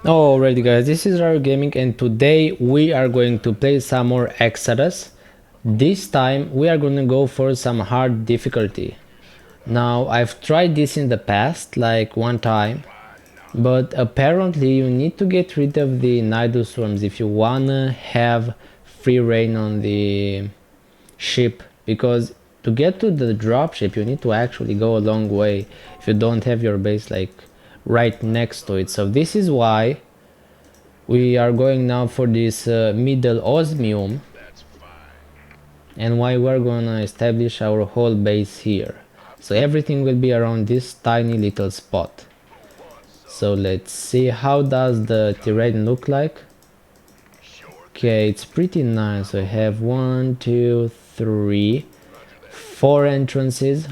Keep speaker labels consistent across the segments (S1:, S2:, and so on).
S1: Alrighty guys, this is our gaming and today we are going to play some more Exodus. This time we are gonna go for some hard difficulty. Now I've tried this in the past, like one time, but apparently you need to get rid of the Nidus swarms if you wanna have free reign on the ship, because to get to the dropship you need to actually go a long way if you don't have your base like right next to it. So this is why we are going now for this middle osmium, and why we're gonna establish our whole base here. So everything will be around this tiny little spot. So let's see, how does the terrain look like? Okay, it's pretty nice. I have 1, 2, 3, 4 entrances,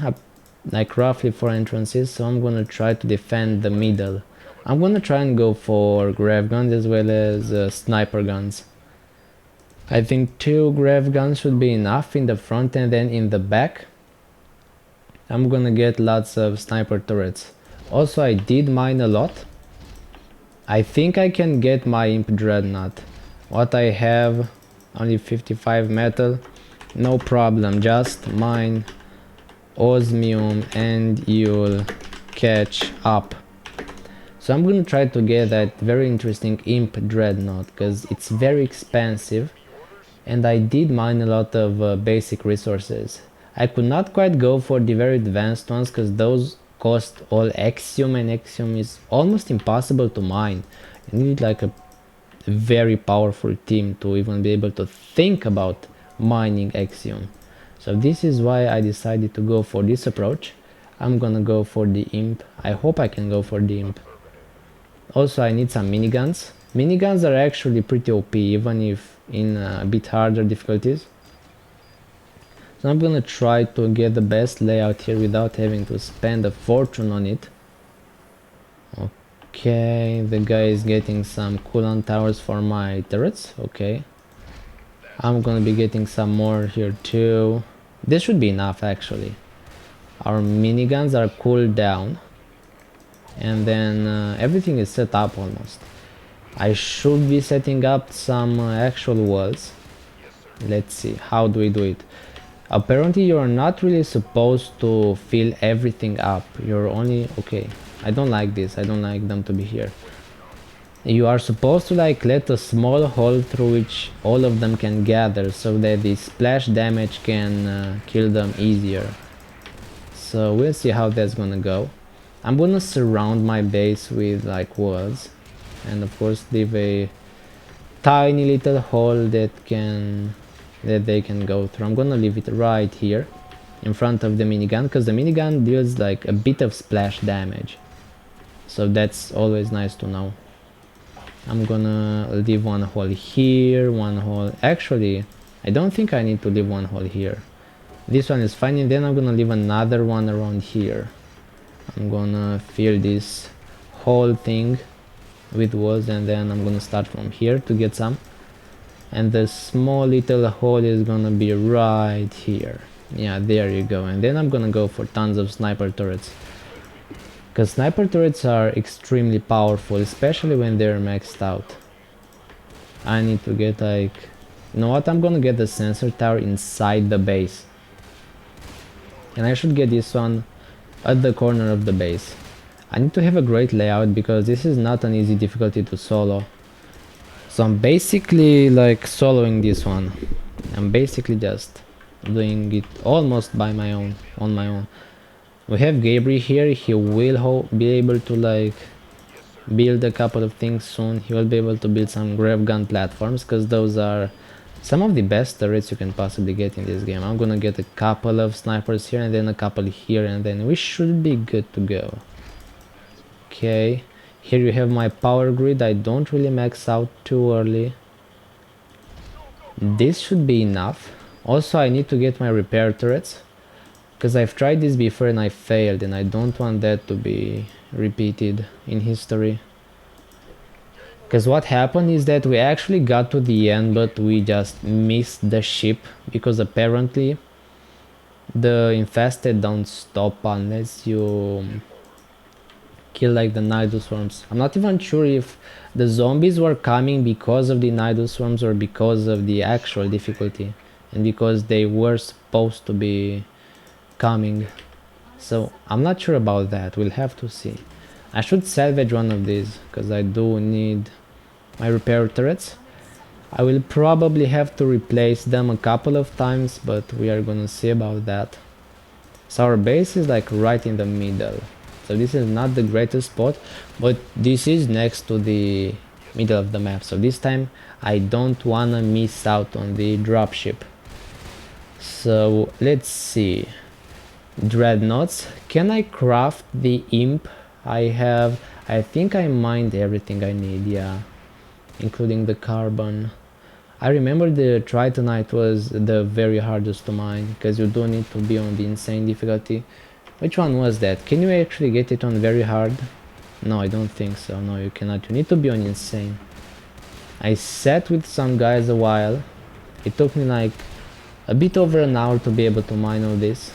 S1: like roughly 4 entrances. So I'm gonna try to defend the middle. I'm gonna try and go for grav guns as well as sniper guns. I think 2 grav guns should be enough in the front, and then in the back I'm gonna get lots of sniper turrets. Also, I did mine a lot. I think I can get my imp dreadnought. What I have, only 55 metal, no problem, just mine osmium and you'll catch up. So I'm gonna try to get that very interesting imp dreadnought because it's very expensive, and I did mine a lot of basic resources. I could not quite go for the very advanced ones because those cost all Axiom, and Axiom is almost impossible to mine. You need like a very powerful team to even be able to think about mining Axiom. So this is why I decided to go for this approach. I'm gonna go for the imp. I hope I can go for the imp. Also, I need some miniguns. Miniguns are actually pretty OP, even if in a bit harder difficulties. So I'm gonna try to get the best layout here without having to spend a fortune on it. Okay, the guy is getting some cooldown towers for my turrets. Okay, I'm gonna be getting some more here too. This should be enough actually. Our miniguns are cooled down, and then everything is set up almost. I should be setting up some actual walls. Let's see, how do we do it? Apparently you're not really supposed to fill everything up. You're only... okay, I don't like this. I don't like them to be here. You are supposed to like let a small hole through which all of them can gather, so that the splash damage can kill them easier. So we'll see how that's gonna go. I'm gonna surround my base with like walls, and of course leave a tiny little hole that they can go through. I'm gonna leave it right here in front of the minigun, because the minigun deals like a bit of splash damage, so that's always nice to know. I'm gonna leave one hole here, one hole... actually I don't think I need to leave one hole here. This one is fine, and then I'm gonna leave another one around here. I'm gonna fill this whole thing with walls, and then I'm gonna start from here to get some, and the small little hole is gonna be right here. Yeah, there you go. And then I'm gonna go for tons of sniper turrets, because sniper turrets are extremely powerful, especially when they're maxed out. I need to get like... you know what, I'm gonna get the sensor tower inside the base, and I should get this one at the corner of the base. I need to have a great layout because this is not an easy difficulty to solo. So I'm basically like soloing this one. I'm basically just doing it almost by my own, on my own. We have Gabriel here. He will be able to like build a couple of things soon. He will be able to build some grav gun platforms, because those are some of the best turrets you can possibly get in this game. I'm gonna get a couple of snipers here, and then a couple here, and then we should be good to go. Okay, here you have my power grid. I don't really max out too early. This should be enough. Also, I need to get my repair turrets, because I've tried this before and I failed, and I don't want that to be repeated in history. Because what happened is that we actually got to the end, but we just missed the ship, because apparently the infested don't stop unless you kill like the Nidus swarms. I'm not even sure if the zombies were coming because of the Nidus swarms or because of the actual difficulty, and because they were supposed to be coming. So I'm not sure about that. We'll have to see. I should salvage one of these because I do need my repair turrets. I will probably have to replace them a couple of times, but we are gonna see about that. So our base is like right in the middle. So this is not the greatest spot, but this is next to the middle of the map. So this time I don't wanna miss out on the dropship. So let's see. Dreadnoughts. Can I craft the imp? I think I mined everything I need, yeah, including the carbon. I remember the Tritonite was the very hardest to mine because you do need to be on the insane difficulty. Which one was that? Can you actually get it on very hard? No, I don't think so. No, you cannot. You need to be on insane. I sat with some guys a while. It took me like a bit over an hour to be able to mine all this.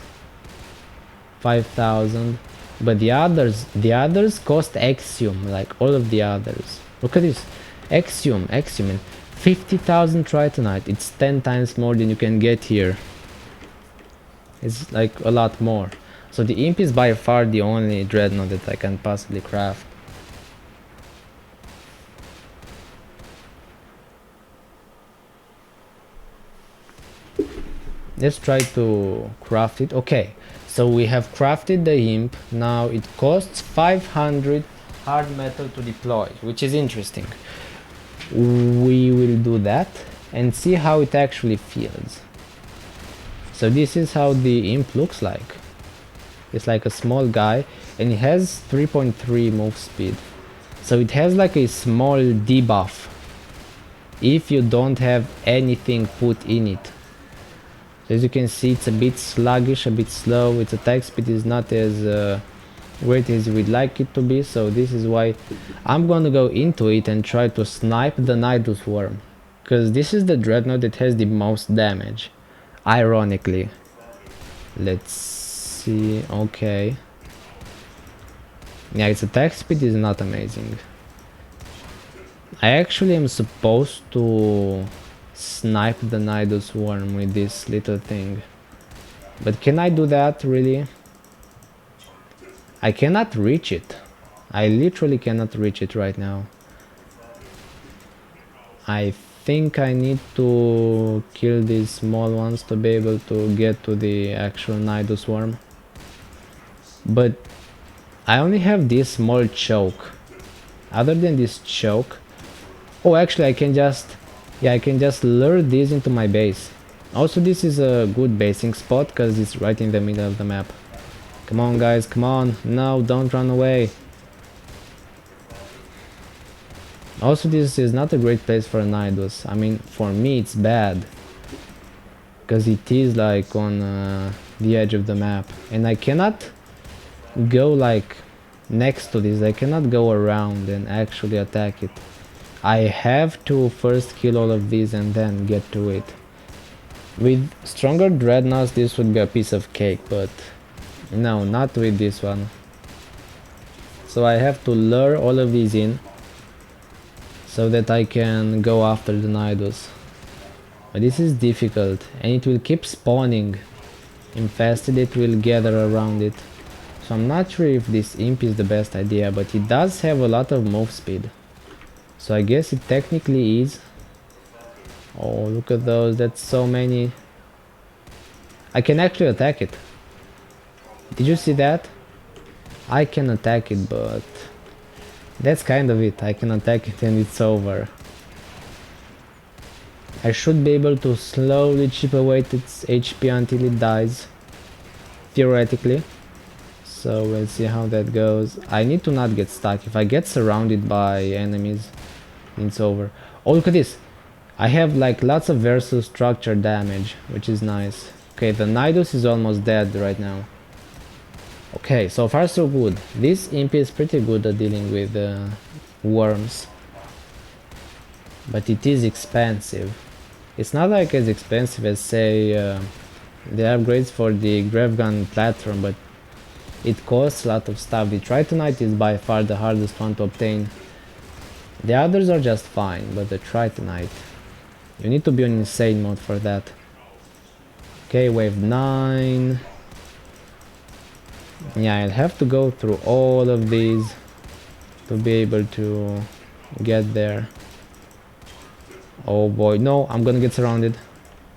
S1: 5,000. But the others cost Axiom, like all of the others. Look at this. Axiom, and 50,000 Tritonite. It's 10 times more than you can get here. It's like a lot more. So the imp is by far the only dreadnought that I can possibly craft. Let's try to craft it. Okay, so we have crafted the imp. Now it costs 500 hard metal to deploy, which is interesting. We will do that and see how it actually feels. So this is how the imp looks like. It's like a small guy and it has 3.3 move speed. So it has like a small debuff if you don't have anything put in it. So as you can see, it's a bit sluggish, a bit slow. Its attack speed is not as great as we'd like it to be. So this is why I'm gonna go into it and try to snipe the Nidus worm, because this is the dreadnought that has the most damage, ironically. Let's see. Okay, yeah, its attack speed is not amazing. I actually am supposed to snipe the Nidus worm with this little thing, but can I do that really? I cannot reach it. I literally cannot reach it right now. I think I need to kill these small ones to be able to get to the actual Nidus worm. But I only have this small choke. Other than this choke... Oh, actually I can just... Yeah, I can just lure these into my base. Also, this is a good basing spot because it's right in the middle of the map. Come on guys, come on. No, don't run away. Also, this is not a great place for a Nidus. I mean, for me it's bad, because it is like on the edge of the map, and I cannot go like next to this. I cannot go around and actually attack it. I have to first kill all of these and then get to it. With stronger dreadnoughts this would be a piece of cake, but no, not with this one. So I have to lure all of these in so that I can go after the Nidus. But this is difficult, and it will keep spawning. Infested, it will gather around it. So I'm not sure if this imp is the best idea, but it does have a lot of move speed. So I guess it technically is. Oh, look at those, that's so many. I can actually attack it. Did you see that? I can attack it, but that's kind of it. I can attack it and it's over. I should be able to slowly chip away its HP until it dies, theoretically. So we'll see how that goes. I need to not get stuck. If I get surrounded by enemies, it's over. Oh, look at this. I have like lots of versus structure damage, which is nice. Okay, the Nidus is almost dead right now. Okay, so far so good. This imp is pretty good at dealing with worms, but it is expensive. It's not like as expensive as, say, the upgrades for the Grave Gun platform, but It costs a lot of stuff. The Tritonite is by far the hardest one to obtain. The others are just fine, but the Tritonite, you need to be on insane mode for that. Okay, wave 9. Yeah, I'll have to go through all of these to be able to get there. Oh boy, no, I'm gonna get surrounded.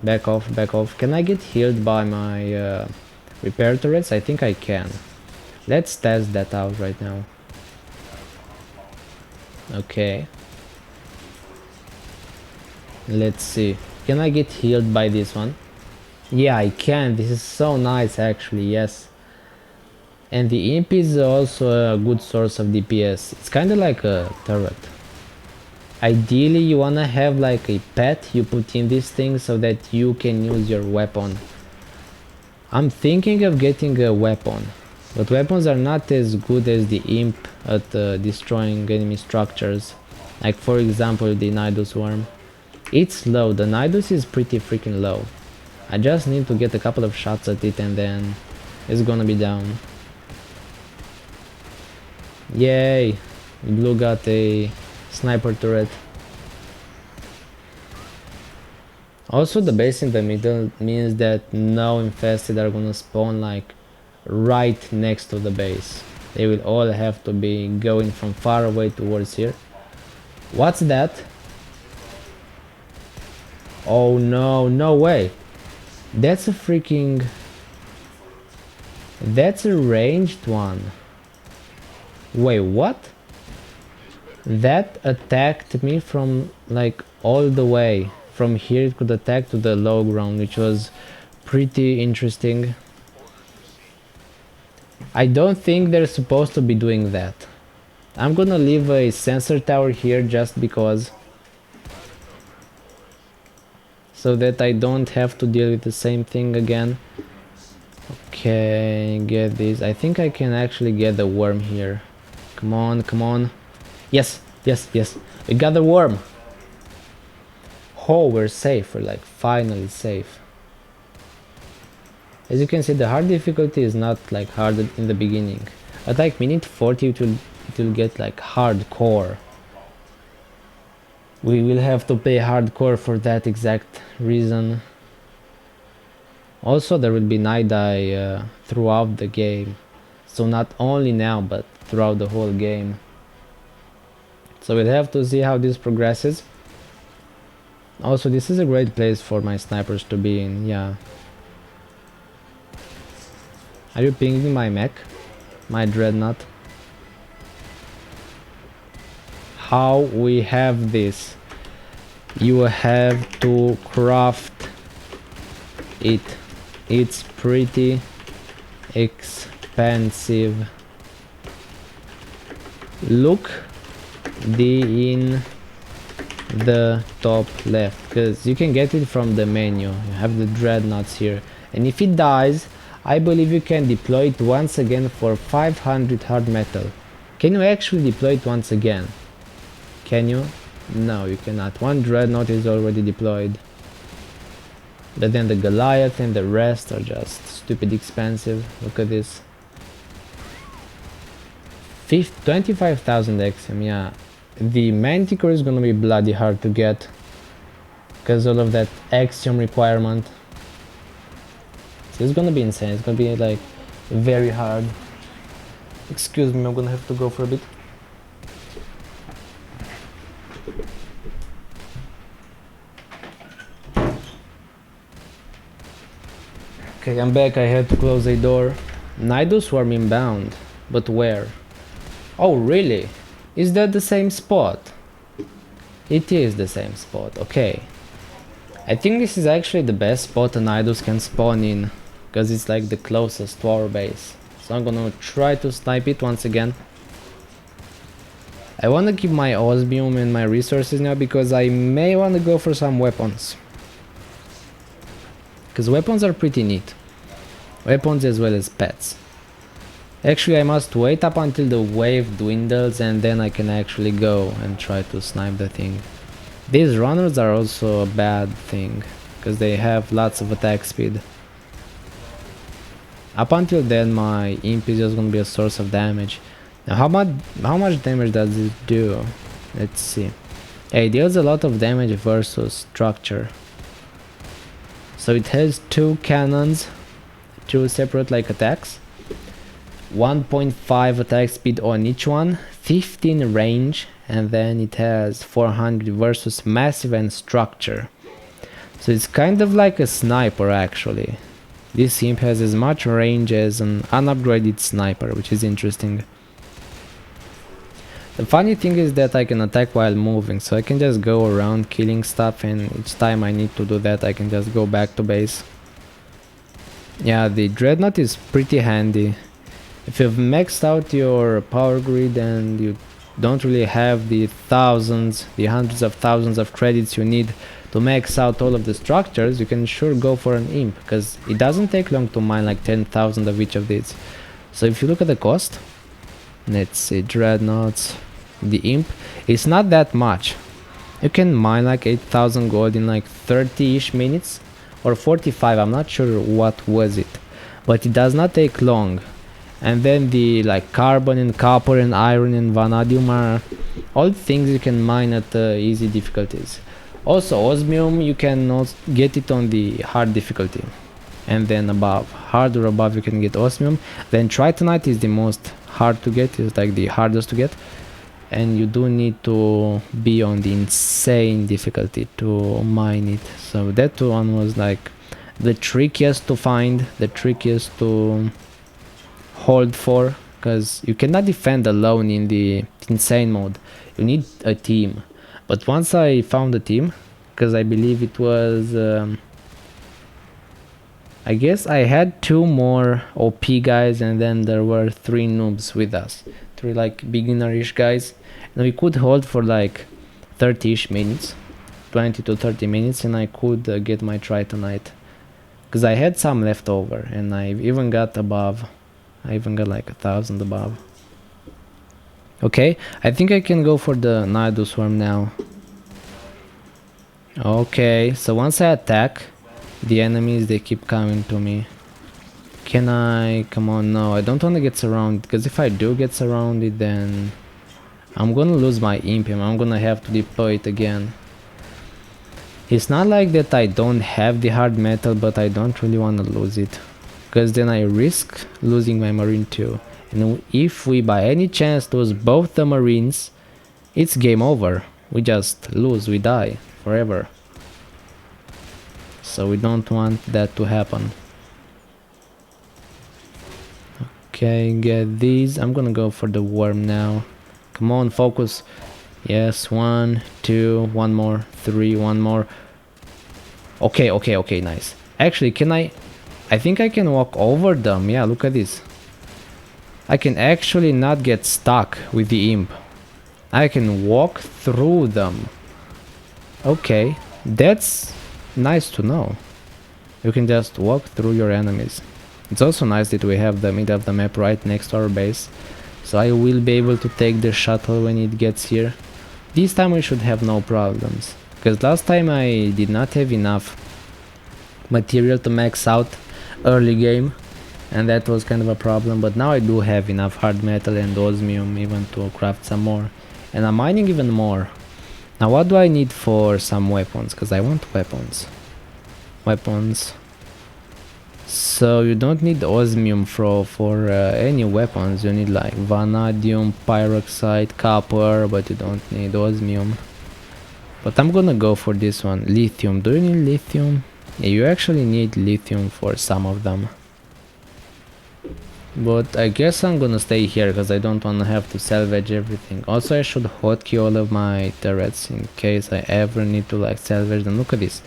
S1: Back off, back off. Can I get healed by my repair turrets? I think I can. Let's test that out right now. Okay. Let's see. Can I get healed by this one? Yeah, I can. This is so nice actually, yes. And the imp is also a good source of DPS. It's kind of like a turret. Ideally, you wanna have like a pet you put in this thing so that you can use your weapon. I'm thinking of getting a weapon, but weapons are not as good as the imp at destroying enemy structures. Like for example the Nidus worm. It's low, the Nidus is pretty freaking low. I just need to get a couple of shots at it and then it's gonna be down. Yay! Blue got a sniper turret. Also the base in the middle means that no infested are gonna spawn like right next to the base. They will all have to be going from far away towards here. What's that? Oh no, no way. That's a freaking... That's a ranged one. Wait, what? That attacked me from like all the way. From here it could attack to the low ground, which was pretty interesting. I don't think they're supposed to be doing that. I'm gonna leave a sensor tower here just because. So that I don't have to deal with the same thing again. Okay, get this. I think I can actually get the worm here. Come on, come on. Yes, yes, yes. We got the worm. Oh, we're safe. We're like finally safe. As you can see, the hard difficulty is not like hard in the beginning. At like minute 40 it will get like hardcore. We will have to pay hardcore for that exact reason. Also there will be night eye throughout the game. So not only now but throughout the whole game. So we'll have to see how this progresses. Also this is a great place for my snipers to be in, yeah. Are you pinging my mech? My dreadnought? How we have this? You have to craft it. It's pretty expensive. Look in the top left, because you can get it from the menu. You have the dreadnoughts here, and if it dies, I believe you can deploy it once again for 500 hard metal. Can you actually deploy it once again? Can you? No, you cannot. One dreadnought is already deployed. But then the Goliath and the rest are just stupid expensive. Look at this. 25,000 XM, yeah. The Manticore is gonna be bloody hard to get because all of that axiom requirement. So it's gonna be insane. It's gonna be like very hard. Excuse me, I'm gonna have to go for a bit. Okay, I'm back. I had to close a door. Nidus swarm inbound, but where? Oh, really? Is that the same spot? It is the same spot, okay. I think this is actually the best spot a Nidus can spawn in, because it's like the closest to our base. So I'm gonna try to snipe it once again. I wanna keep my osmium and my resources now, because I may wanna go for some weapons. Because weapons are pretty neat. Weapons as well as pets. Actually, I must wait up until the wave dwindles and then I can actually go and try to snipe the thing. These runners are also a bad thing, because they have lots of attack speed. Up until then my imp is just gonna be a source of damage. Now how much damage does it do? Let's see. It deals a lot of damage versus structure. So it has 2 cannons, 2 separate like attacks, 1.5 attack speed on each one, 15 range, and then it has 400 versus massive and structure. So it's kind of like a sniper actually. This imp has as much range as an unupgraded sniper, which is interesting. The funny thing is that I can attack while moving, so I can just go around killing stuff, and each time I need to do that I can just go back to base. Yeah, the dreadnought is pretty handy. If you've maxed out your power grid and you don't really have the thousands, the hundreds of thousands of credits you need to max out all of the structures, you can sure go for an imp, because it doesn't take long to mine like 10,000 of each of these. So if you look at the cost, let's see, dreadnoughts, the imp, it's not that much. You can mine like 8,000 gold in like 30-ish minutes, or 45, I'm not sure what was it, but it does not take long. And then the like carbon and copper and iron and vanadium are all things you can mine at easy difficulties. Also osmium, you can get it on the hard difficulty, and then above, hard or above, you can get osmium. Then tritonite is the most hard to get, it's like the hardest to get, and you do need to be on the insane difficulty to mine it. So that one was like the trickiest to find, the trickiest to hold for, because you cannot defend alone in the insane mode, you need a team. But once I found a team, because I believe it was I guess I had 2 more OP guys, and then there were 3 noobs with us, 3 like beginnerish guys, and we could hold for like 30-ish minutes, 20 to 30 minutes, and I could get my tritonite, because I had some left over, and I even got above, I even got like 1,000 above. Okay, I think I can go for the Naidu Swarm now. Okay, so once I attack, the enemies, they keep coming to me. Can I? Come on, no, I don't want to get surrounded, because if I do get surrounded, then I'm gonna lose my imp and I'm gonna have to deploy it again. It's not like that I don't have the hard metal, but I don't really want to lose it, because then I risk losing my marine too. And if we by any chance lose both the marines, it's game over. We just lose, we die forever. So we don't want that to happen. Okay, get these. I'm gonna go for the worm now. Come on, focus. Yes, 1, 2, 1 more, 3, 1 more. Okay, okay, okay, nice. Actually, can I think I can walk over them. Yeah, look at this. I can actually not get stuck with the imp. I can walk through them. Okay, that's nice to know. You can just walk through your enemies. It's also nice that we have the mid of the map right next to our base, so I will be able to take the shuttle when it gets here. This time we should have no problems, because last time I did not have enough material to max out early game, and that was kind of a problem. But now I do have enough hard metal and osmium even to craft some more, and I'm mining even more. Now what do I need for some weapons, because I want weapons. So you don't need osmium for any weapons. You need like vanadium, pyroxide, copper, but you don't need osmium. But I'm gonna go for this one, lithium. Do you need lithium? Yeah, you actually need lithium for some of them. But I guess I'm gonna stay here, because I don't wanna have to salvage everything. Also, I should hotkey all of my turrets in case I ever need to like salvage them. Look at this,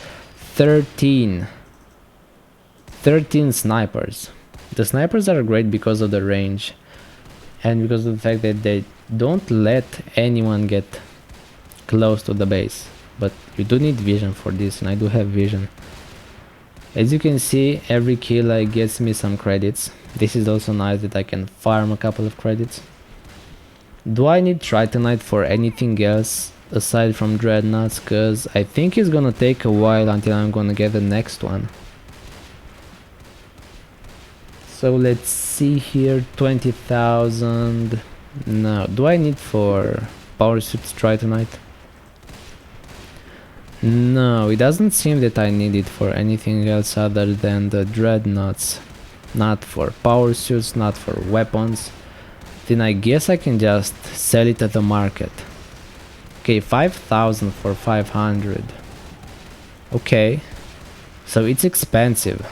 S1: 13 snipers. The snipers are great because of the range, and because of the fact that they don't let anyone get close to the base. But you do need vision for this, and I do have vision. As you can see, every kill gets me some credits. This is also nice that I can farm a couple of credits. Do I need Tritonite for anything else aside from Dreadnoughts? Cause I think it's gonna take a while until I'm gonna get the next one. So So let's see here, 20,000. No, do I need for power suits try tonight? No, it doesn't seem that I need it for anything else other than the dreadnoughts. Not for power suits, not for weapons. Then I guess I can just sell it at the market. Okay, 5,000 for 500. Okay, so it's expensive.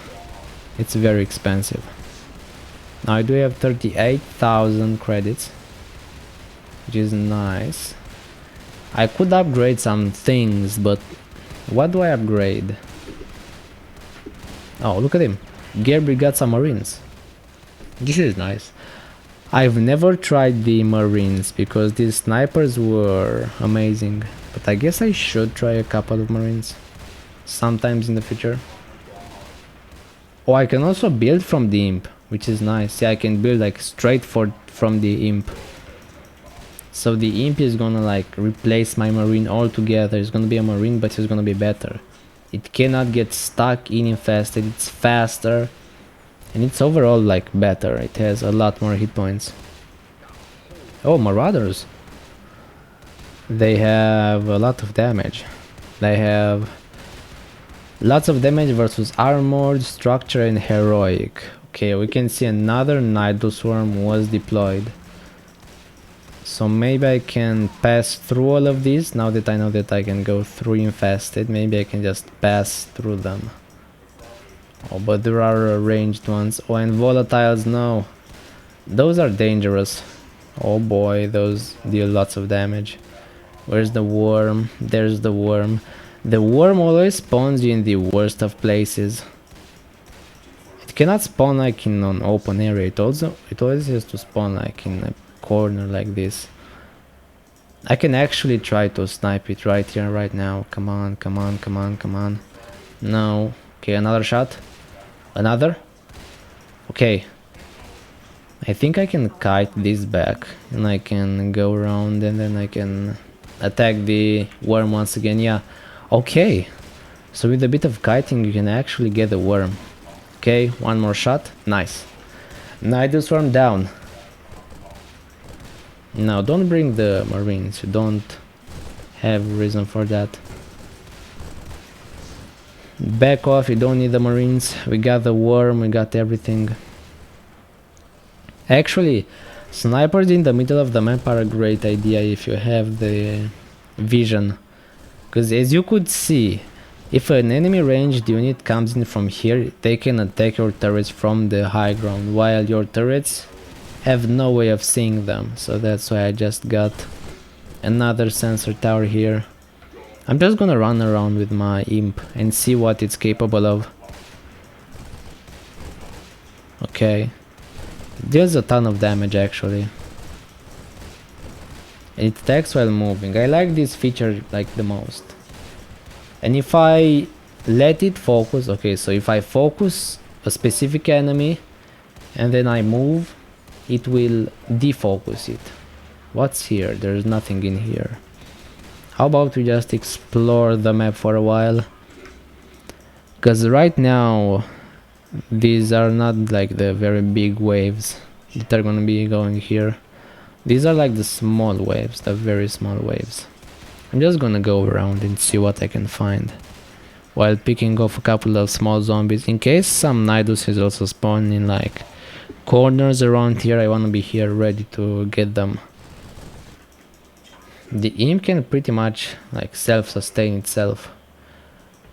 S1: It's very expensive. Now I do have 38,000 credits, which is nice. I could upgrade some things, but what do I upgrade? Oh, look at him. Gear Brigade some Marines. This is nice. I've never tried the Marines because these snipers were amazing, but I guess I should try a couple of Marines sometimes in the future. Oh, I can also build from the imp, which is nice. Yeah, I can build like straight from the imp. So the imp is gonna like replace my marine altogether. It's gonna be a marine, but it's gonna be better. It cannot get stuck in infested. It's faster, and it's overall like better. It has a lot more hit points. Oh, marauders. They have a lot of damage. They have lots of damage versus armored, structure, and heroic. Okay, we can see another Nidal Swarm was deployed. So maybe I can pass through all of these. Now that I know that I can go through infested, maybe I can just pass through them. Oh, but there are ranged ones. Oh, and volatiles, no. Those are dangerous. Oh boy, those deal lots of damage. Where's the worm? There's the worm. The worm always spawns you in the worst of places. It cannot spawn like in an open area. It always has to spawn like in a corner like this. I can actually try to snipe it right here, right now. Come on, come on, come on, come on. No. Okay, another shot. Another. Okay. I think I can kite this back and I can go around and then I can attack the worm once again. Yeah. Okay. So with a bit of kiting you can actually get the worm. Okay, one more shot. Nice. Nidal Swarm down. Now don't bring the marines. You don't have reason for that. Back off, you don't need the marines. We got the worm, we got everything. Actually, snipers in the middle of the map are a great idea if you have the vision. Because as you could see, if an enemy ranged unit comes in from here, they can attack your turrets from the high ground, while your turrets have no way of seeing them. So that's why I just got another sensor tower here. I'm just gonna run around with my imp and see what it's capable of. Okay. It deals a ton of damage actually. And it attacks while moving. I like this feature like the most. And if I let it focus, okay, so if I focus a specific enemy and then I move, it will defocus it. What's here? There's nothing in here. How about we just explore the map for a while? Because right now these are not like the very big waves that are gonna be going here. These are like the small waves, the very small waves. I'm just gonna go around and see what I can find, while picking off a couple of small zombies, in case some Nidus is also spawning in like corners around here. I wanna be here ready to get them. The imp can pretty much like self-sustain itself.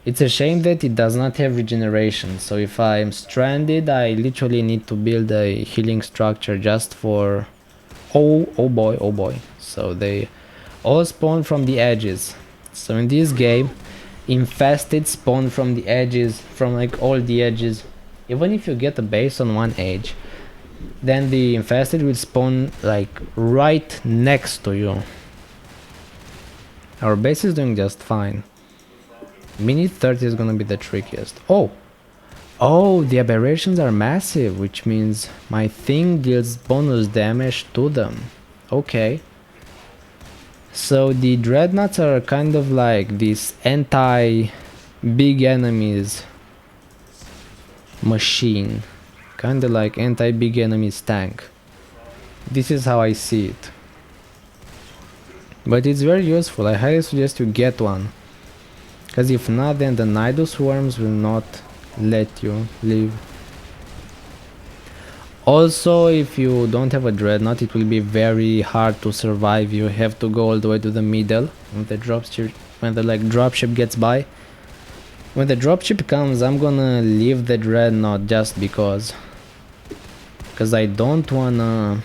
S1: It's a shame that it does not have regeneration, so if I'm stranded I literally need to build a healing structure just for... oh boy, oh boy. So they all spawn from the edges. So in this game, infested spawn from the edges, from like all the edges. Even if you get a base on one edge, then the infested will spawn like right next to you. Our base is doing just fine. Minute 30 is gonna be the trickiest. Oh, the aberrations are massive, which means my thing deals bonus damage to them. Okay. So the dreadnoughts are kind of like this anti-big enemies machine. kinda like anti-big enemies tank. This is how I see it. But it's very useful, I highly suggest you get one. Cause if not, then the Nidus swarms will not let you live. Also, if you don't have a dreadnought, it will be very hard to survive. You have to go all the way to the middle when the dropship gets by. When the dropship comes, I'm gonna leave the dreadnought just because I don't wanna,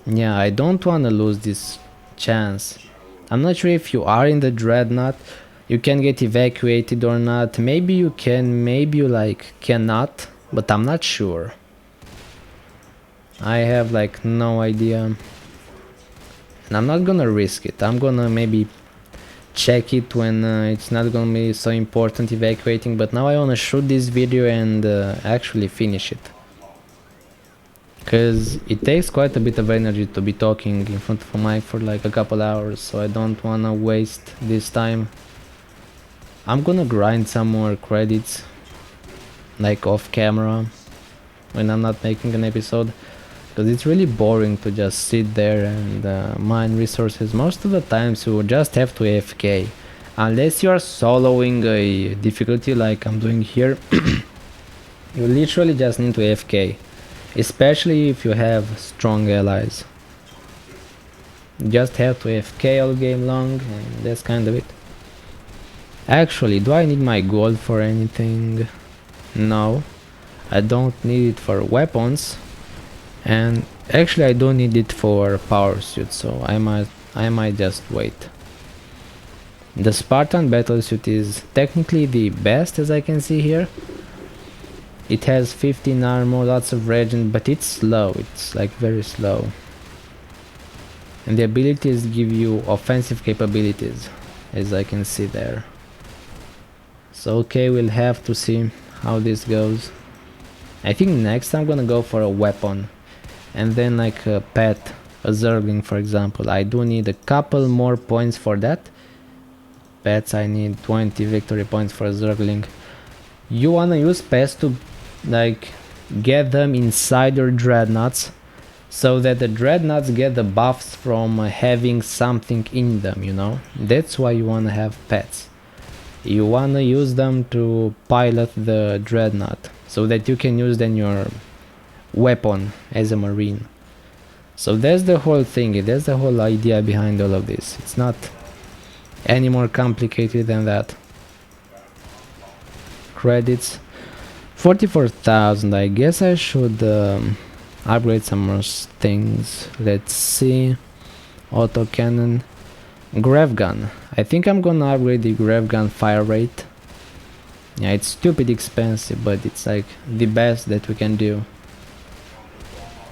S1: yeah, I don't wanna lose this chance. I'm not sure if you are in the dreadnought you can get evacuated or not. Maybe you can, maybe you like cannot, but I'm not sure. I have like no idea, and I'm not gonna risk it. I'm gonna maybe check it when it's not gonna be so important evacuating, but now I wanna shoot this video and actually finish it, because it takes quite a bit of energy to be talking in front of a mic for like a couple hours, so I don't wanna waste this time. I'm gonna grind some more credits like off camera when I'm not making an episode, because it's really boring to just sit there and mine resources. Most of the times you just have to AFK, unless you are soloing a difficulty like I'm doing here. You literally just need to AFK, especially if you have strong allies. You just have to AFK all game long, and that's kind of it. Actually, do I need my gold for anything? No, I don't need it for weapons, and actually I don't need it for power suit, so I might just wait. The Spartan battle suit is technically the best, as I can see here. It has 15 armor, lots of regen, but it's slow, it's like very slow. And the abilities give you offensive capabilities, as I can see there. So okay, we'll have to see how this goes. I think next I'm gonna go for a weapon, and then like a pet, a Zergling for example. I do need a couple more points for that. Pets, I need 20 victory points for a Zergling. You wanna use pets to like get them inside your dreadnoughts, so that the dreadnoughts get the buffs from having something in them, you know? That's why you wanna have pets. You wanna use them to pilot the dreadnought, so that you can use then your weapon as a marine. So that's the whole thing, that's the whole idea behind all of this. It's not any more complicated than that. Credits 44,000. I guess I should upgrade some more things. Let's see. Autocannon, Grav gun. I think I'm gonna upgrade the Grav gun fire rate. Yeah, it's stupid expensive, but it's like the best that we can do,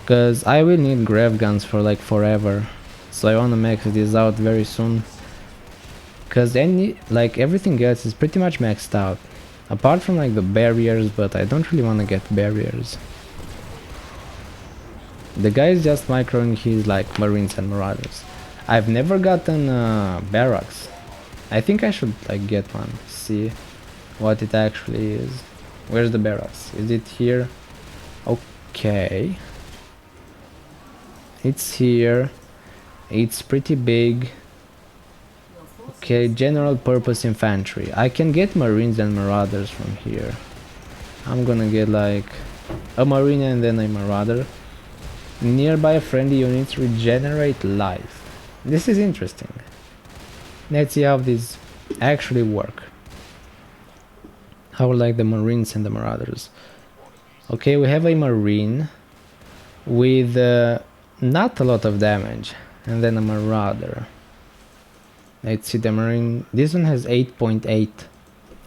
S1: because I will need Grav guns for like forever. So I wanna max this out very soon, because everything else is pretty much maxed out, apart from like the barriers, but I don't really wanna get barriers. The guy is just microing his like marines and marauders. I've never gotten barracks. I think I should like get one, see what it actually is. Where's the barracks? Is it here? Okay, it's here. It's pretty big. Okay, general purpose infantry. I can get marines and marauders from here. I'm gonna get like a marine and then a marauder. Nearby friendly units regenerate life. This is interesting. Let's see how these actually work. How like the marines and the marauders. Okay, we have a marine with not a lot of damage, and then a marauder. Let's see the marine. This one has 8.8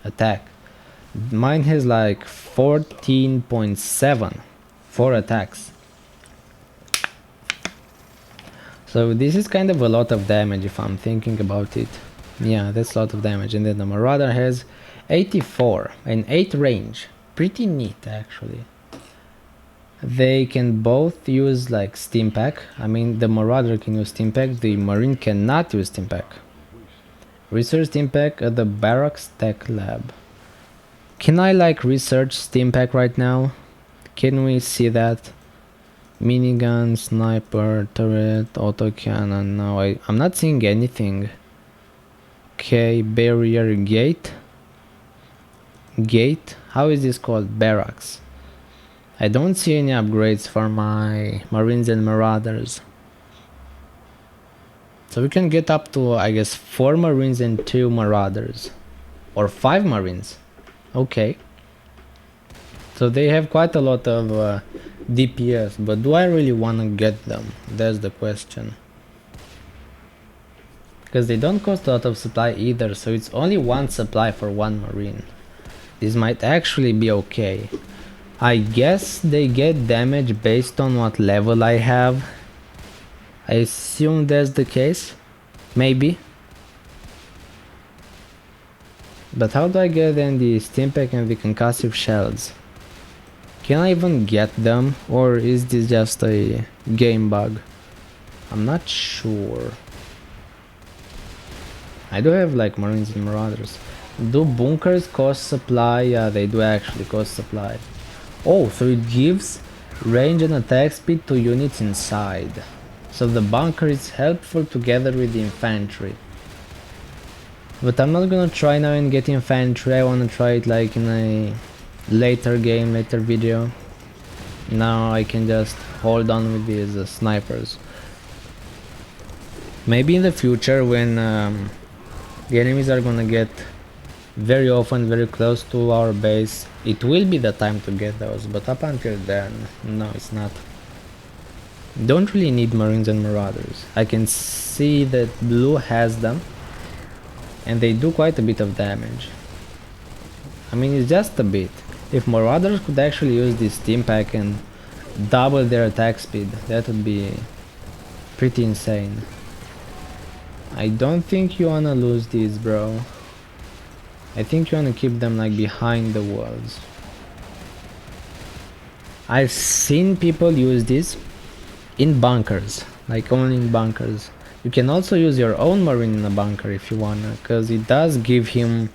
S1: attack. Mine has like 14.7 4 attacks. So this is kind of a lot of damage if I'm thinking about it. Yeah, that's a lot of damage. And then the marauder has 84 and 8 range. Pretty neat actually. They can both use like steam pack. I mean, the marauder can use steam pack, the marine cannot use steam pack. Research steam pack at the barracks tech lab. Can I like research Steampack right now? Can we see that? Minigun, sniper, turret, autocannon. No, I'm not seeing anything. Okay, barrier, gate. Gate? How is this called? Barracks. I don't see any upgrades for my Marines and Marauders. So we can get up to, I guess, 4 Marines and 2 Marauders. Or 5 Marines. Okay. So they have quite a lot of DPS, but do I really want to get them? That's the question. Because they don't cost a lot of supply either, so it's only 1 supply for 1 Marine. This might actually be okay. I guess they get damage based on what level I have. I assume that's the case. Maybe. But how do I get then the Steampack and the concussive shells? Can I even get them, or is this just a game bug? I'm not sure. I do have like Marines and Marauders. Do bunkers cost supply? Yeah, they do actually cost supply. Oh, so it gives range and attack speed to units inside. So the bunker is helpful together with the infantry. But I'm not gonna try now and get infantry. I wanna try it like in a later game, later video. Now I can just hold on with these snipers. Maybe in the future when the enemies are gonna get very often very close to our base, it will be the time to get those, but up until then, no, it's not. Don't really need Marines and Marauders. I can see that blue has them and they do quite a bit of damage. I mean, it's just a bit. If Marauders could actually use this Steampack and double their attack speed, that would be pretty insane. I don't think you wanna lose these, bro. I think you wanna keep them like behind the walls. I've seen people use this in bunkers, like only in bunkers. You can also use your own Marine in a bunker if you wanna, because it does give him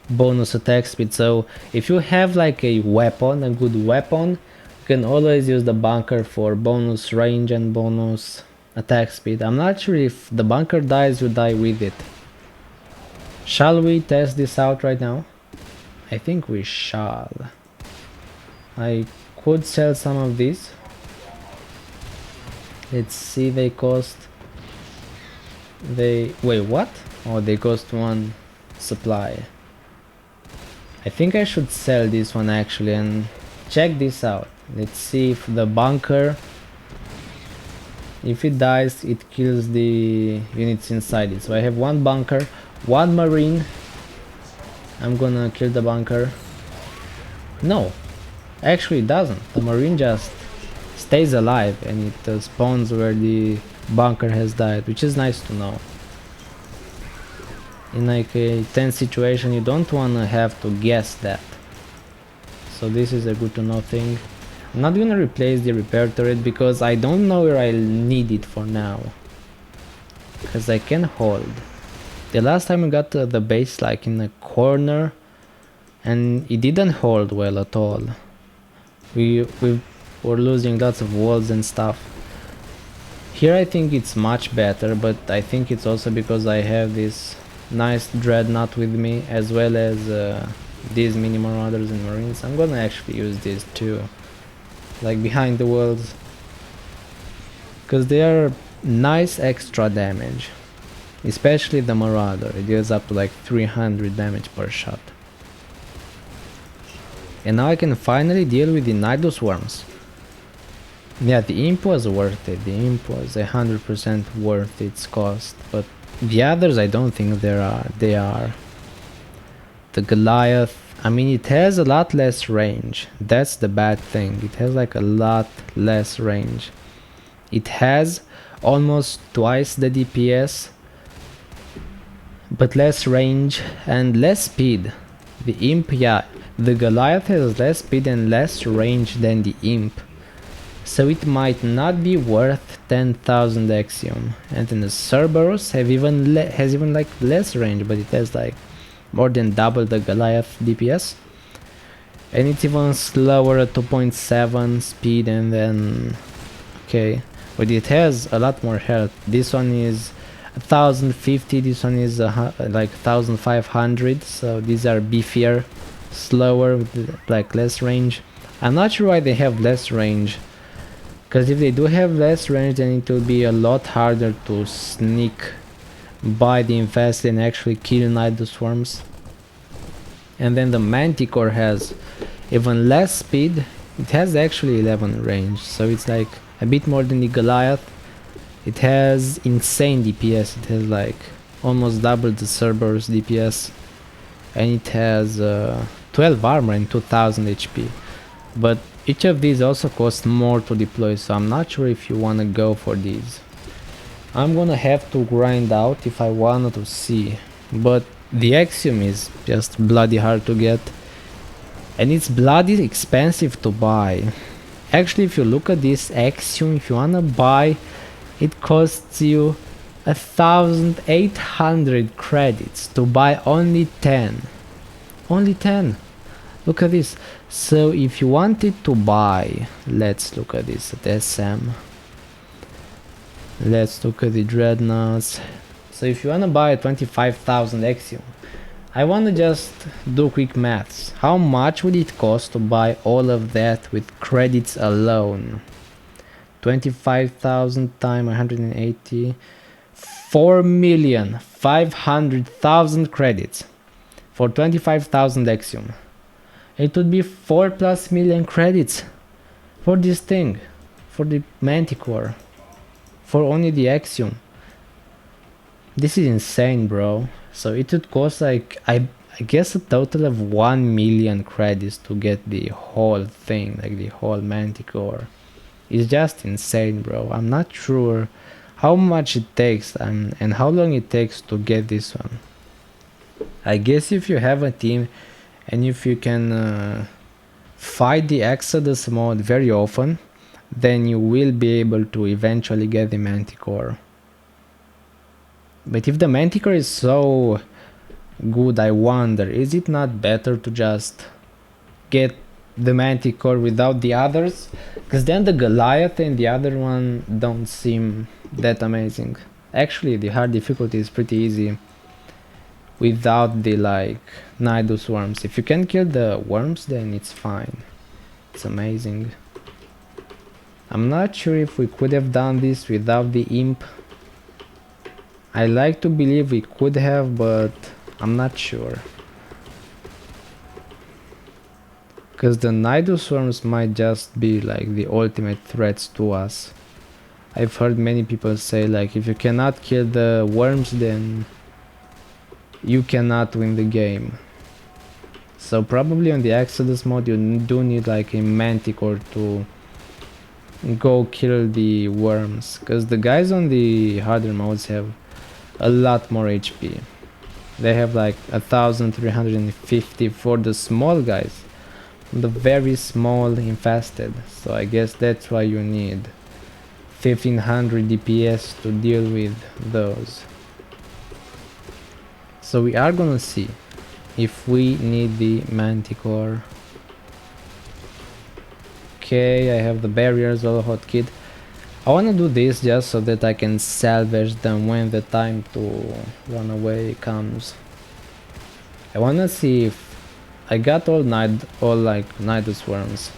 S1: bonus attack speed. So if you have like a weapon, a good weapon, you can always use the bunker for bonus range and bonus attack speed. I'm not sure if the bunker dies, you die with it. Shall we test this out right now? I think we shall. I could sell some of these. Let's see, they cost... Wait, what? Oh, they cost 1 supply. I think I should sell this one actually and check this out. Let's see if the bunker... If it dies, it kills the units inside it. So I have 1 bunker, 1 Marine. I'm gonna kill the bunker. No, actually it doesn't. The Marine just stays alive and it spawns where the bunker has died, which is nice to know. In like a tense situation, you don't wanna have to guess that. So this is a good to know thing. I'm not gonna replace the repair turret because I don't know where I'll need it for now. Because I can hold. The last time we got to the base like in a corner and it didn't hold well at all. We were losing lots of walls and stuff. Here I think it's much better, but I think it's also because I have this nice dreadnought with me as well as these mini marauders and marines. I'm gonna actually use these too, like behind the walls, because they are nice extra damage, especially the marauder. It deals up to like 300 damage per shot. And now I can finally deal with the Nidus worms. Yeah, the imp was worth it. The imp was 100% worth its cost, but the others I don't think they are. The Goliath, I mean, it has a lot less range. That's the bad thing. It has like a lot less range. It has almost twice the DPS, but less range and less speed. The imp, yeah, the Goliath has less speed and less range than the imp, so it might not be worth 10,000 Axiom. And then the Cerberus has even like less range, but it has like more than double the Goliath DPS. and it's even slower at 2.7 speed, and then okay, but it has a lot more health. This one is 1050, this one is like 1500, so these are beefier, slower, with like less range. I'm not sure why they have less range, because if they do have less range, then it will be a lot harder to sneak by the infested and actually kill Nidus swarms. And then the Manticore has even less speed. It has actually 11 range, so it's like a bit more than the Goliath. It has insane DPS. It has like almost double the Cerberus DPS, and it has 12 armor and 2000 HP. But each of these also costs more to deploy, so I'm not sure if you want to go for these. I'm gonna have to grind out if I wanted to see, but the Axiom is just bloody hard to get, and it's bloody expensive to buy. Actually, if you look at this Axiom, if you wanna buy, it costs you 1800 credits to buy only 10. Only 10. Look at this. So if you wanted to buy, let's look at this at SM. Let's look at the Dreadnoughts. So if you wanna buy 25,000 Axiom, I wanna just do quick maths. How much would it cost to buy all of that with credits alone? 25,000 times 180, 4,500,000 credits for 25,000 Axiom. It would be 4+ million credits for this thing, for the Manticore, for only the Axiom. This is insane, bro. So it would cost like, I guess a total of 1 million credits to get the whole thing, like the whole Manticore. It's just insane, bro. I'm not sure how much it takes and how long it takes to get this one. I guess if you have a team and if you can fight the Exodus mode very often, then you will be able to eventually get the Manticore. But if the Manticore is so good, I wonder, is it not better to just get the Manticore without the others? Because then the Goliath and the other one don't seem that amazing. Actually, the hard difficulty is pretty easy without the like Nidus worms. If you can kill the worms, then it's fine. It's amazing. I'm not sure if we could have done this without the imp. I like to believe we could have, but I'm not sure. Because the Nidus worms might just be like the ultimate threats to us. I've heard many people say like, if you cannot kill the worms, then you cannot win the game. So probably on the Exodus mode you do need like a Manticore to go kill the worms, because the guys on the harder modes have a lot more HP. They have like 1350 for the small guys, the very small infested. So I guess that's why you need 1500 DPS to deal with those. So we are gonna see if we need the Manticore. Okay, I have the barriers all hot kit. I wanna do this just so that I can salvage them when the time to run away comes. I wanna see if I got all like Nidus worms.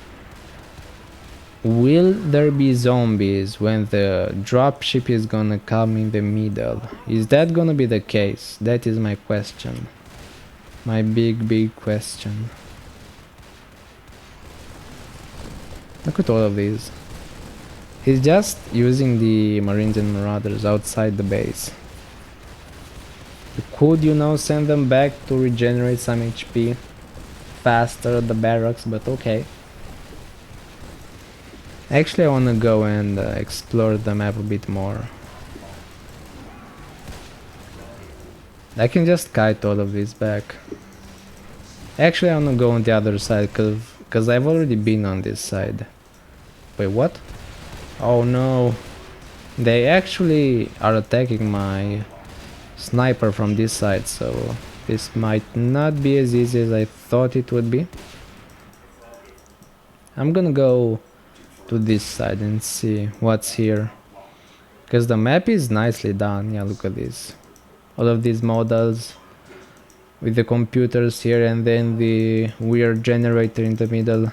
S1: Will there be zombies when the dropship is gonna come in the middle? Is that gonna be the case? That is my question. My big question. Look at all of these. He's just using the Marines and Marauders outside the base. Could, you know, send them back to regenerate some HP faster at the barracks, but okay. Actually, I wanna go and explore the map a bit more. I can just kite all of these back. Actually, I wanna go on the other side, cause I've already been on this side. Wait, what? Oh no. They actually are attacking my sniper from this side, so this might not be as easy as I thought it would be. I'm gonna go to this side and see what's here. Because the map is nicely done. Yeah, look at this. All of these models with the computers here and then the weird generator in the middle.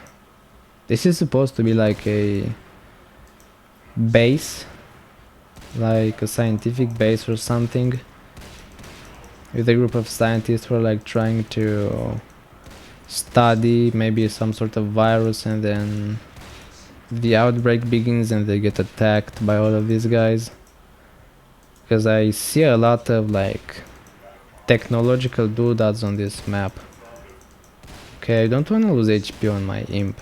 S1: This is supposed to be like a base, like a scientific base or something, with a group of scientists who are like trying to study maybe some sort of virus, and then the outbreak begins and they get attacked by all of these guys. Because I see a lot of like technological doodads on this map. Okay, I don't want to lose HP on my imp.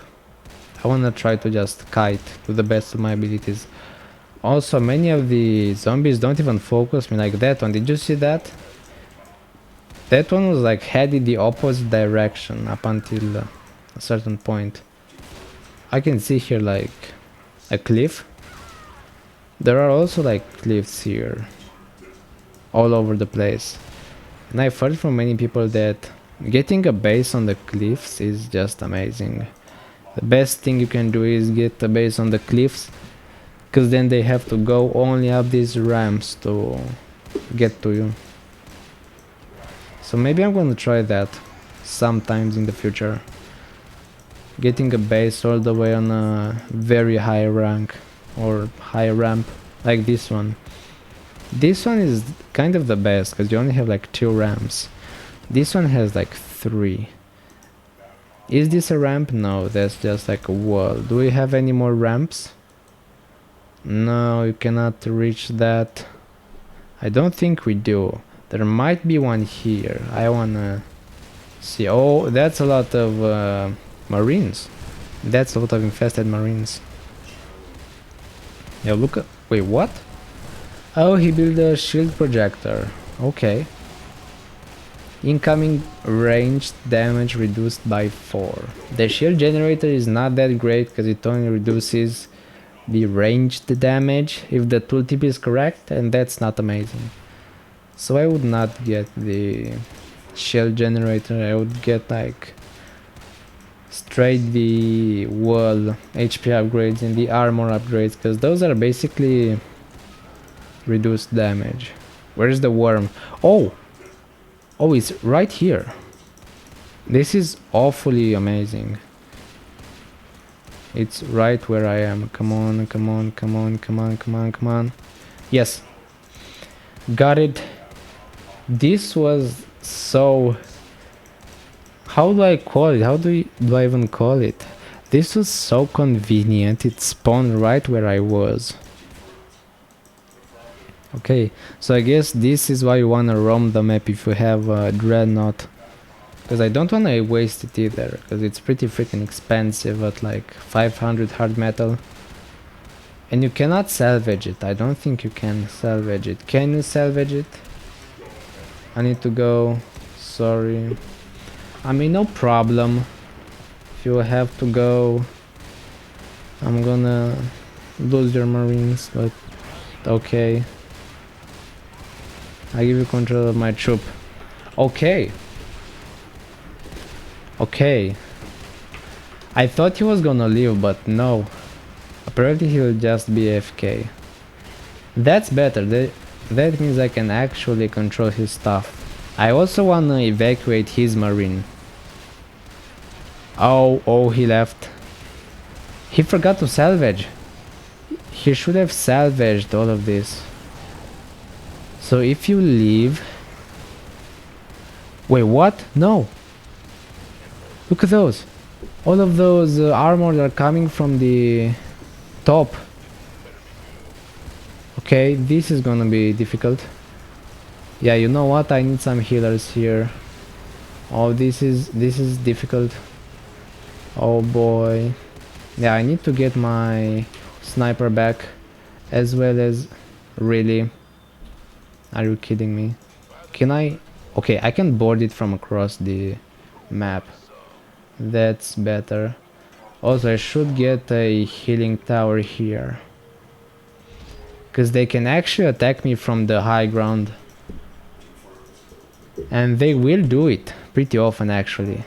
S1: I want to try to just kite to the best of my abilities. Also, many of the zombies don't even focus me, like that one. Did you see that? That one was like headed the opposite direction up until a certain point. I can see here like a cliff. There are also like cliffs here all over the place. And I've heard from many people that getting a base on the cliffs is just amazing. The best thing you can do is get a base on the cliffs, because then they have to go only up these ramps to get to you. So maybe I'm gonna try that sometimes in the future. Getting a base all the way on a very high rank or high ramp like this one. This one is kind of the best because you only have like 2 ramps. This one has like 3. Is this a ramp? No, that's just like a wall. Do we have any more ramps? No, you cannot reach that. I don't think we do. There might be one here. I wanna see. Oh, that's a lot of marines. That's a lot of infested marines. Yeah, look at... Wait, what? Oh, he built a shield projector. Okay. Incoming ranged damage reduced by 4. The shield generator is not that great because it only reduces the ranged damage if the tooltip is correct, and that's not amazing. So I would not get the shield generator. I would get like straight the wall HP upgrades and the armor upgrades, because those are basically reduced damage. Where's the worm? Oh! Oh, it's right here. This is awfully amazing. It's right where I am. Come on, come on, come on, come on, come on, come on. Yes. Got it. This was so... How do I call it? How do I even call it? This was so convenient. It spawned right where I was. Okay, so I guess this is why you wanna roam the map if you have a dreadnought. Because I don't wanna waste it either, because it's pretty freaking expensive at like 500 hard metal. And you cannot salvage it. I don't think you can salvage it. Can you salvage it? I need to go. Sorry. I mean, no problem. If you have to go, I'm gonna lose your marines, but okay. I give you control of my troop. Okay. Okay. I thought he was gonna leave, but no. Apparently he will just be AFK. That's better. That means I can actually control his stuff. I also wanna evacuate his marine. Oh, he left. He forgot to salvage. He should have salvaged all of this. So if you leave... Wait, what? No! Look at those! All of those armor are coming from the top. Okay, this is gonna be difficult. Yeah, you know what? I need some healers here. Oh, this is difficult. Oh boy. Yeah, I need to get my sniper back, as well as... Really? Are you kidding me? Can I... Okay, I can board it from across the map. That's better. Also, I should get a healing tower here, because they can actually attack me from the high ground. And they will do it pretty often, actually.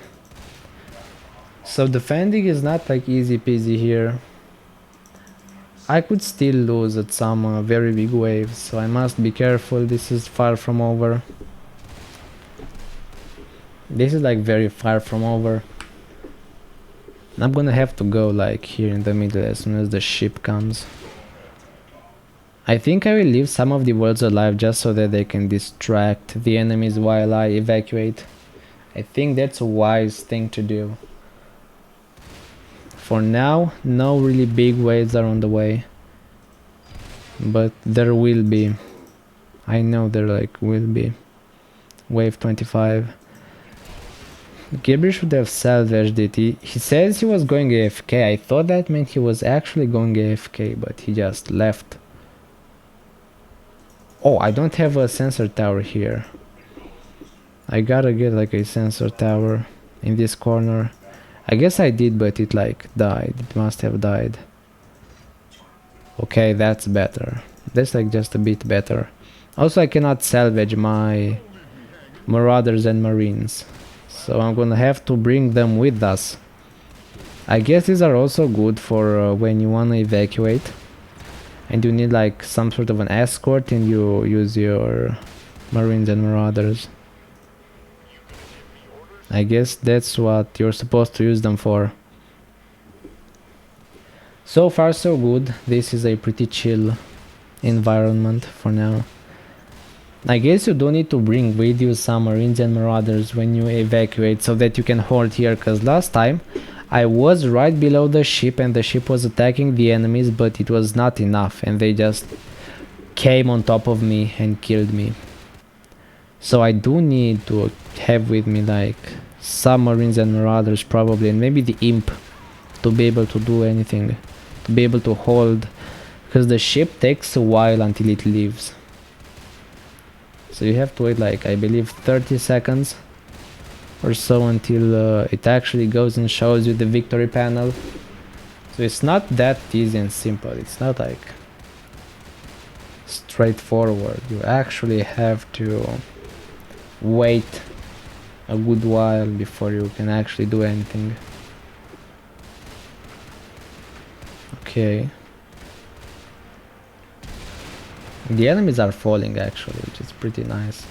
S1: So defending is not like easy peasy here. I could still lose at some very big waves, so I must be careful. This is far from over. This is like very far from over. I'm gonna have to go like here in the middle as soon as the ship comes. I think I will leave some of the worlds alive just so that they can distract the enemies while I evacuate. I think that's a wise thing to do. For now, no really big waves are on the way. But there will be. I know there like will be. Wave 25. Gabriel should have salvaged it. He says he was going AFK. I thought that meant he was actually going AFK, but he just left. Oh, I don't have a sensor tower here. I gotta get like a sensor tower in this corner. I guess I did, but it like died. It must have died. Okay, that's better. That's like just a bit better. Also, I cannot salvage my Marauders and Marines, so I'm gonna have to bring them with us. I guess these are also good for when you wanna evacuate and you need like some sort of an escort and you use your Marines and Marauders. I guess that's what you're supposed to use them for. So far so good. This is a pretty chill environment for now. I guess you don't need to bring with you some Marines and Marauders when you evacuate so that you can hold here, because last time I was right below the ship and the ship was attacking the enemies, but it was not enough and they just came on top of me and killed me. So I do need to have with me like some Marines and Marauders probably, and maybe the Imp to be able to do anything, to be able to hold, because the ship takes a while until it leaves. So you have to wait like, I believe 30 seconds or so until it actually goes and shows you the victory panel. So it's not that easy and simple. It's not like straightforward. You actually have to wait a good while before you can actually do anything. Okay. The enemies are falling actually, which is pretty nice.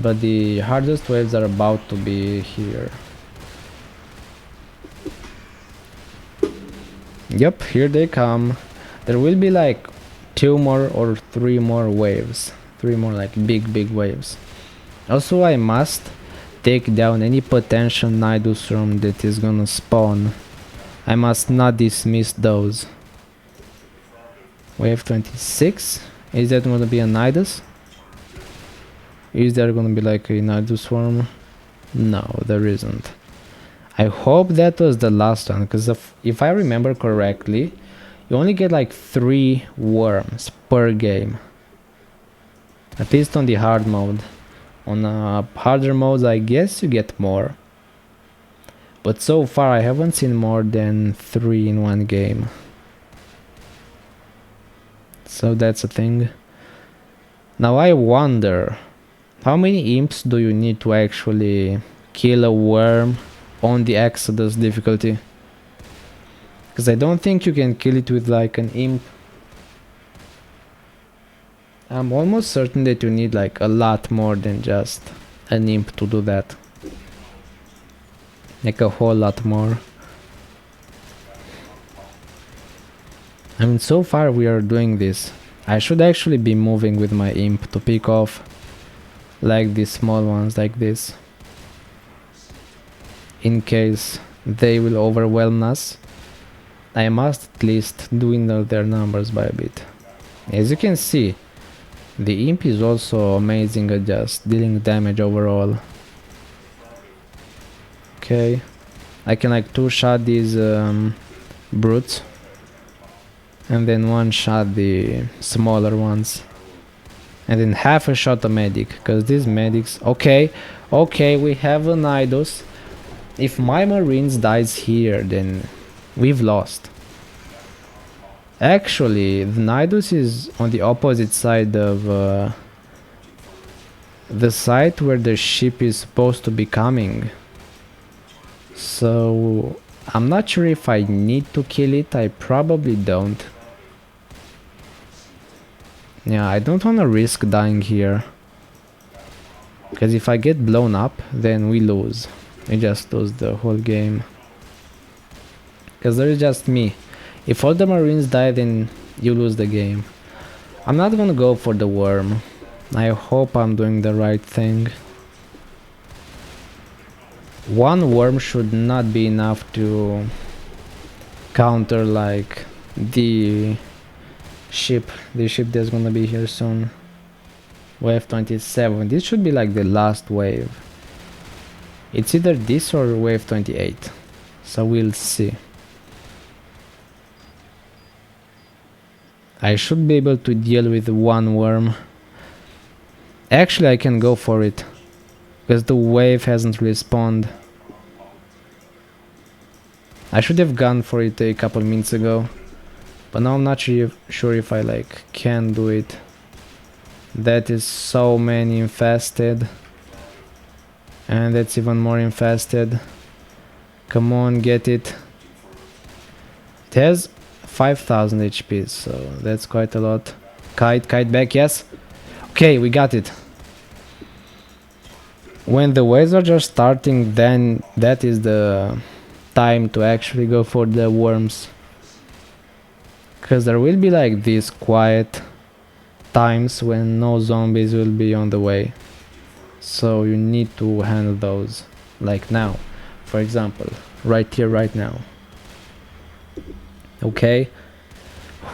S1: But the hardest waves are about to be here. Yep, here they come. There will be like 2 more or 3 more waves. 3 more like big waves. Also, I must take down any potential Nidus room that is gonna spawn. I must not dismiss those. Wave 26. Is that gonna be a Nidus? Is there gonna be like a Nidus swarm? No, there isn't. I hope that was the last one, because if I remember correctly, you only get like 3 worms per game. At least on the hard mode. On harder modes, I guess you get more. But so far I haven't seen more than 3 in one game. So that's a thing. Now I wonder, how many imps do you need to actually kill a worm on the Exodus difficulty? Because I don't think you can kill it with like an imp. I'm almost certain that you need like a lot more than just an imp to do that. Like a whole lot more. I mean, so far we are doing this. I should actually be moving with my imp to pick off like these small ones like this, in case they will overwhelm us. I must at least dwindle their numbers by a bit. As you can see, the imp is also amazing at just dealing damage overall. Okay, I can like 2-shot these brutes and then 1-shot the smaller ones, and then half a shot a medic, because these medics... Okay, we have a Nidus. If my Marines dies here, then we've lost. Actually, the Nidus is on the opposite side of the site where the ship is supposed to be coming. So I'm not sure if I need to kill it. I probably don't. Yeah, I don't want to risk dying here. Because if I get blown up, then we lose. We just lose the whole game. Because there is just me. If all the marines die, then you lose the game. I'm not gonna go for the worm. I hope I'm doing the right thing. One worm should not be enough to counter like the ship that's gonna be here soon. Wave 27. This should be like the last wave. It's either this or wave 28. So we'll see. I should be able to deal with one worm. Actually, I can go for it. Because the wave hasn't respawned. I should have gone for it a couple minutes ago. But now I'm not sure if I like can do it. That is so many infested. And that's even more infested. Come on, get it. It has 5,000 HP, so that's quite a lot. Kite back, yes. Okay, we got it. When the waves are just starting, then that is the time to actually go for the worms. Because there will be like these quiet times when no zombies will be on the way. So you need to handle those. Like now, for example. Right here, right now. Okay.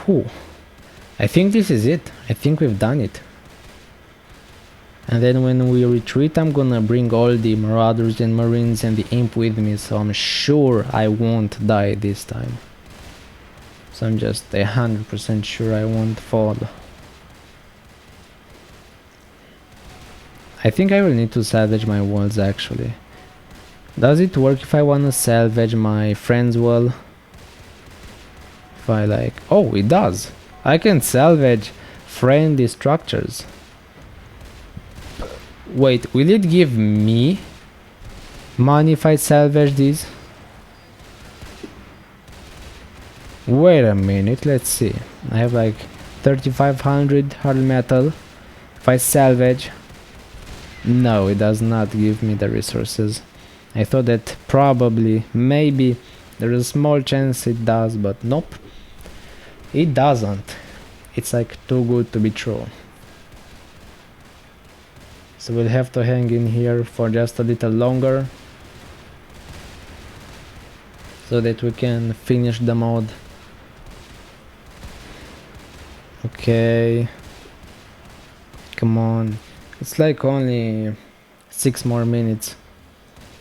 S1: Whew. I think this is it. I think we've done it. And then when we retreat, I'm gonna bring all the marauders and marines and the imp with me, so I'm sure I won't die this time. So I'm just 100% sure I won't fall. I think I will need to salvage my walls actually. Does it work if I wanna salvage my friend's wall? If I like... Oh, it does! I can salvage friendly structures. Wait, will it give me money if I salvage these? Wait a minute, let's see. I have like 3,500 hard metal. If I salvage... No, it does not give me the resources. I thought that probably, maybe, there is a small chance it does, but nope. It doesn't. It's like too good to be true. So we'll have to hang in here for just a little longer. So that we can finish the mod. Okay. Come on. It's like only 6 more minutes.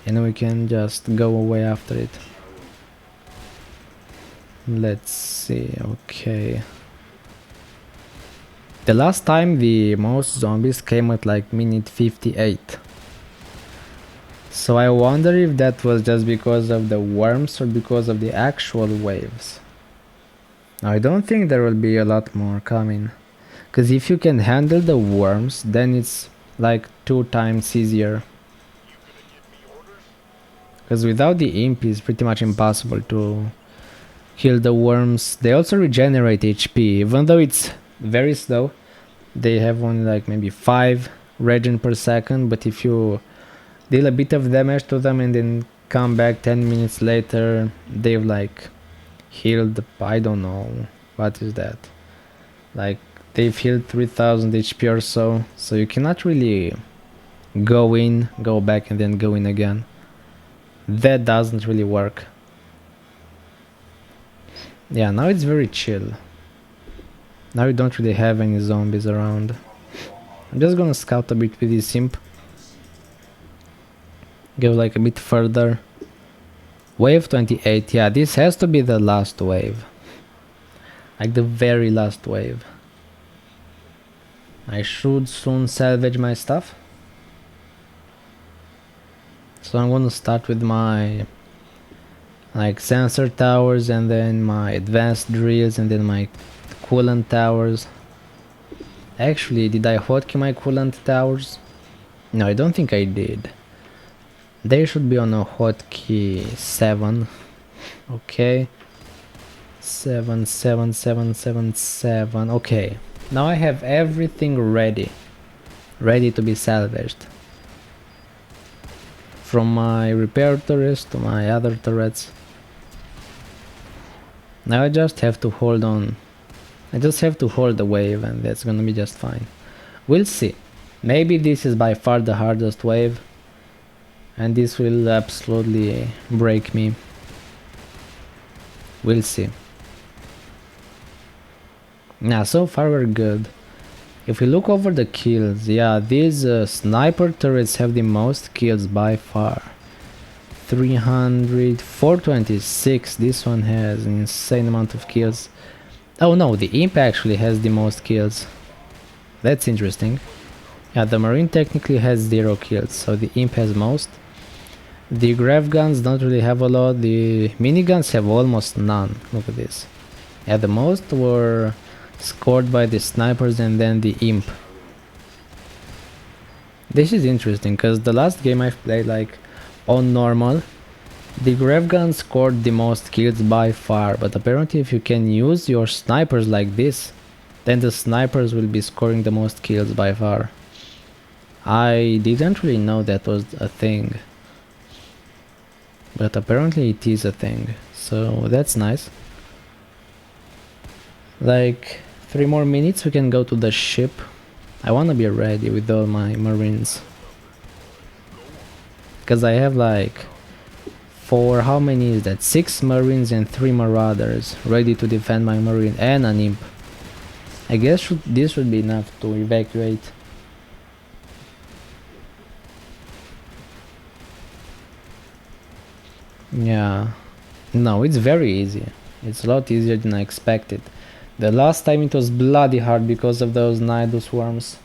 S1: And we can just go away after it. Let's see, okay. The last time the most zombies came at like minute 58. So I wonder if that was just because of the worms or because of the actual waves. Now I don't think there will be a lot more coming. Because if you can handle the worms, then it's like 2 times easier. Because without the imp it's pretty much impossible to kill the worms. They also regenerate HP, even though it's very slow. They have only like maybe 5 regen per second, but if you deal a bit of damage to them and then come back 10 minutes later, they've like healed, I don't know, what is that? Like they've healed 3,000 HP or so, so you cannot really go in, go back and then go in again. That doesn't really work. Yeah, now it's very chill. Now we don't really have any zombies around. I'm just gonna scout a bit with this imp. Go like a bit further. Wave 28, yeah, this has to be the last wave. Like the very last wave. I should soon salvage my stuff. So I'm gonna start with my like sensor towers and then my advanced drills and then my coolant towers. Actually, did I hotkey my coolant towers? No, I don't think I did. They should be on a hotkey 7. Okay. 7, 7, 7, 7, 7. Okay. Now I have everything ready. Ready to be salvaged. From my repair turrets to my other turrets. Now I just have to hold on. I just have to hold the wave and that's gonna be just fine. We'll see. Maybe this is by far the hardest wave. And this will absolutely break me. We'll see. Now, so far we're good. If we look over the kills, yeah, these sniper turrets have the most kills by far. 300, 426, this one has an insane amount of kills. Oh no, the imp actually has the most kills. That's interesting. Yeah, the marine technically has 0 kills, so the imp has most. The grav guns don't really have a lot, the miniguns have almost none. Look at this. Yeah, the most were scored by the snipers and then the imp. This is interesting because the last game I've played like on normal, the grav gun scored the most kills by far, but apparently if you can use your snipers like this, then the snipers will be scoring the most kills by far. I didn't really know that was a thing, but apparently it is a thing, so that's nice. Like 3 more minutes we can go to the ship. I wanna be ready with all my marines, because I have like how many is that? 6 marines and 3 marauders ready to defend my marine and an imp. I guess this should be enough to evacuate. Yeah, no, it's very easy. It's a lot easier than I expected. The last time it was bloody hard because of those Nidus swarms.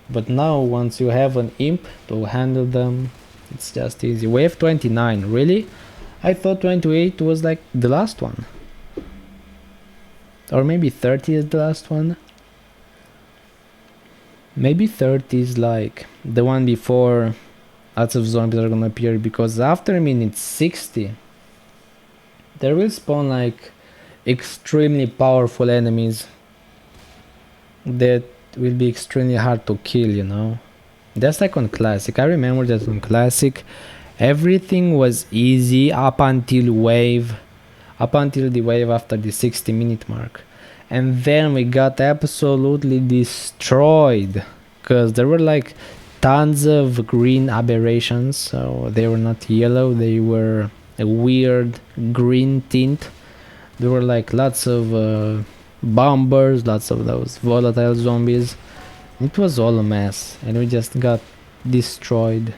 S1: But now once you have an imp to handle them, it's just easy. Wave 29, really? I thought 28 was like the last one. Or maybe 30 is the last one. Maybe 30 is like the one before lots of zombies are gonna appear, because after minute 60 there will spawn like extremely powerful enemies that will be extremely hard to kill, you know. That's like on classic. I remember that on classic everything was easy up until the wave after the 60-minute mark, and then we got absolutely destroyed because there were like tons of green aberrations. So they were not yellow, they were a weird green tint. There were like lots of bombers, lots of those volatile zombies. It was all a mess and we just got destroyed.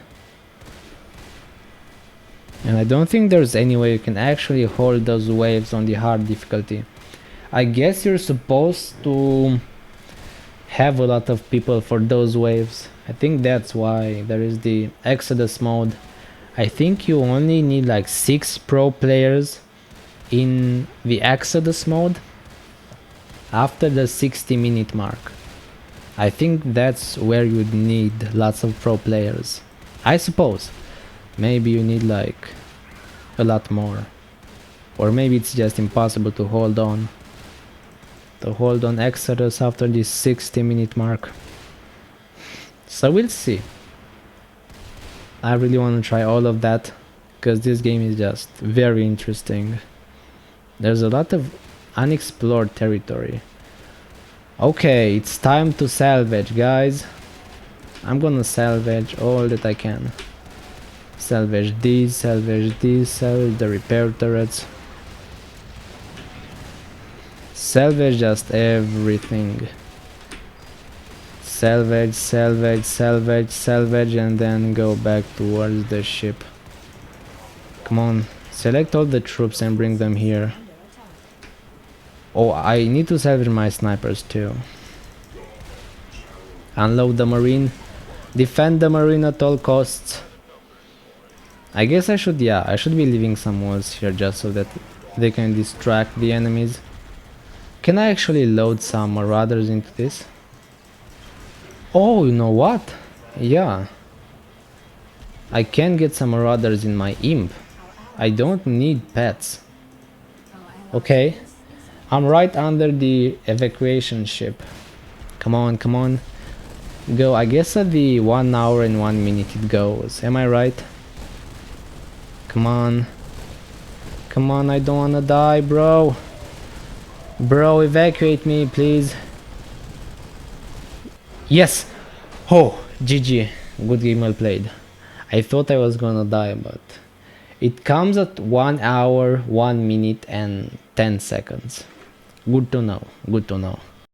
S1: And I don't think there's any way you can actually hold those waves on the hard difficulty. I guess you're supposed to have a lot of people for those waves. I think that's why there is the Exodus mode. I think you only need like 6 pro players in the Exodus mode after the 60-minute mark. I think that's where you'd need lots of pro players. I suppose. Maybe you need like a lot more. Or maybe it's just impossible to hold on. Exodus after this 60-minute mark. So we'll see. I really want to try all of that, because this game is just very interesting. There's a lot of unexplored territory. Okay, it's time to salvage, guys. I'm gonna salvage all that I can. Salvage these, salvage the repair turrets. Salvage just everything. Salvage, salvage, salvage, salvage, and then go back towards the ship. Come on, select all the troops and bring them here. Oh, I need to salvage my snipers too. Unload the marine. Defend the marine at all costs. I guess I should be leaving some walls here just so that they can distract the enemies. Can I actually load some marauders into this? Oh, you know what? Yeah. I can get some marauders in my imp. I don't need pets. Okay, I'm right under the evacuation ship. Come on, come on. Go. I guess at the 1 hour and 1 minute it goes. Am I right? Come on. Come on, I don't wanna die, bro. Bro, evacuate me, please. Yes! Oh, GG. Good game well played. I thought I was gonna die, but it comes at 1 hour, 1 minute and 10 seconds. Good to know. Good to know.